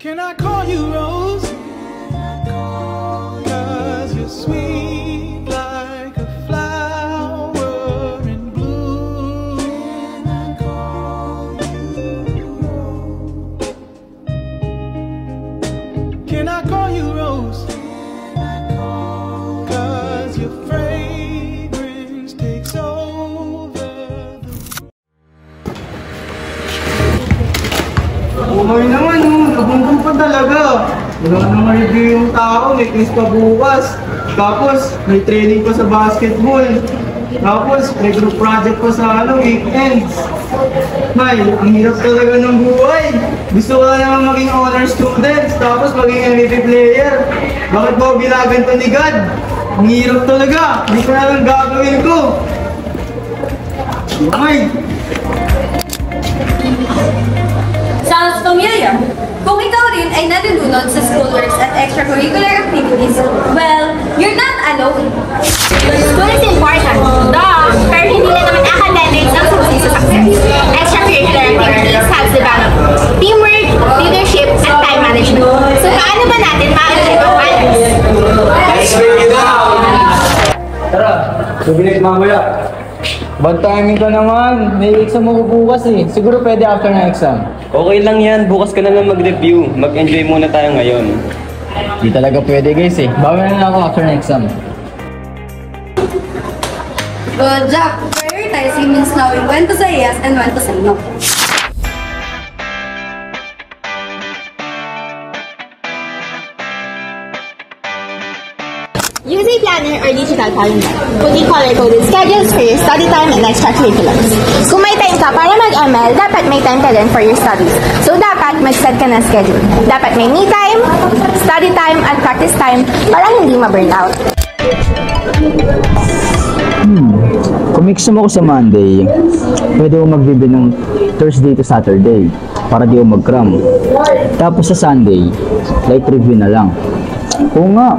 Can I call you Rose? 'Cause you're sweet like a flower in bloom. Can I call you Rose? Can I call you Rose? 'Cause your fragrance takes over the... Umay naman, nabungkong pa talaga. Wala nang review yung tao, may quiz pa bukas. Tapos, may training pa sa basketball. Tapos, may group project pa sa weekends. May, ang hirap talaga ng buhay. Gusto ko na naman maging honor students, tapos maging MVP player. Bakit ba bilagan to ni God? Ang hirap talaga. Hindi ko na lang gagawin ko. Umay! Sounds familiar. Kung ikaw rin ay nalulunod sa schoolworks at extracurricular activities, well, you're not alone. School is important, duh, pero hindi na naman academics ang susi sa success. Extracurricular activities helps develop teamwork, leadership, and time management. So paano ba natin ma-achieve ang balance? Let's break it down! Tara, subilit mamaya. Bad timing ka naman. May exam mo bukas eh. Siguro pwede after ng exam. Okay lang yan, bukas ka na lang mag-review. Mag-enjoy muna tayo ngayon. Di talaga pwede guys eh. Bawal na ako after ng exam. Well, Jack, prioritizing means knowing when to say yes and when to say no. Use a planner or digital calendar. Put color-coded schedules for your study time and extracurriculars. Kung may time ka para mag-ML, dapat may time ka din for your studies. So dapat mag-set ka ng schedule. Dapat may me time, study time, at practice time para hindi ma-burn out. Kung may exam ako sa Monday, pwede ko magbibid ng Thursday to Saturday para di ko mag-cram. Tapos sa Sunday, light review na lang. Oo nga,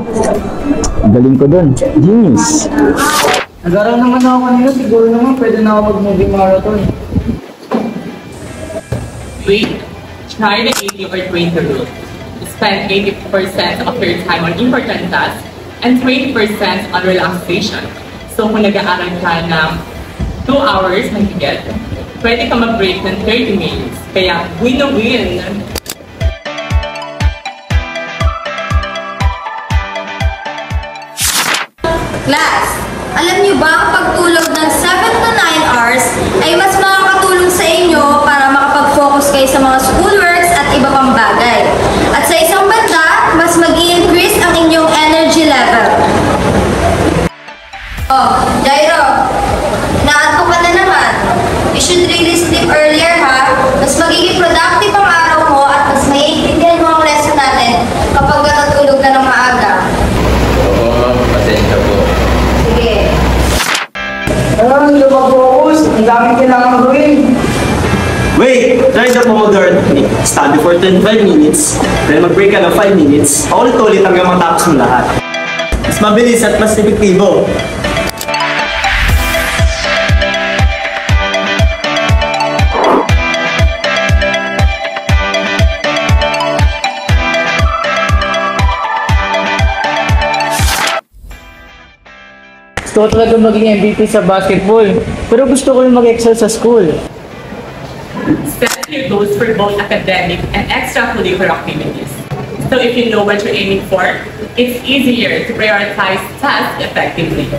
galing ko dun. Genius! Nag-aral naman ako kanina, siguro naman pwede na ako mag-movie marathon. Wait, try the 80 or 20 rule. Spend 80% of your time on important tasks and 20% on relaxation. So kung nag-aaral ka ng 2 hours na higit, pwede ka mag-break ng 30 minutes. Kaya win-win! Class, alam niyo ba ang pagtulog ng 7 to 9 hours ay mas makakatulong sa inyo para makapag-focus kayo sa mga schoolworks at iba pang bagay. At sa isang banda, mas mag-i-increase ang inyong energy level. Oh, Jairo, naantok ka na naman. You should really sleep earlier ha. Mas magiging productive ang araw mo at mas maiintindihan mo ang lesson natin kapag natutulog na ng maaga. Oo, pasensya po. Sige. Ano, hindi ba focus? Ang daming kailangan gawin. Wait! Try the Pomodoro technique. Study for 25 minutes, then mag-break ka ng 5 minutes, paulit-ulit hanggang matapos mo lahat. Mas mabilis at mas epektibo. Gusto ko talaga maging MVP sa basketball. Pero gusto ko rin mag-excel sa school. Set your goals for both academic and extracurricular activities. So if you know what you're aiming for, it's easier to prioritize tasks effectively.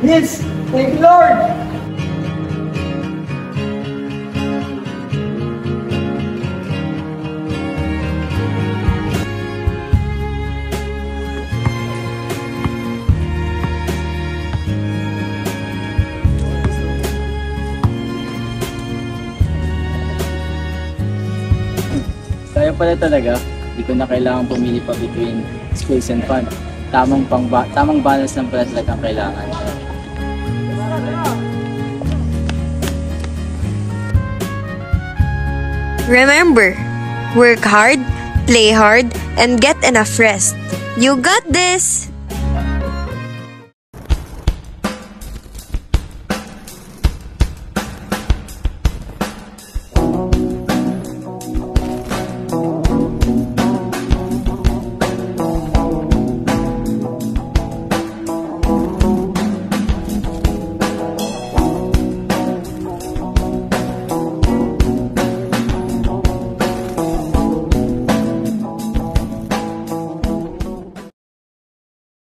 Yes! Thank you, Lord! Kaya pala talaga, hindi ko na kailangan pumili pa between schools and fun. Tamang balance ng pala talaga ang kailangan. Remember, work hard, play hard, and get enough rest. You got this!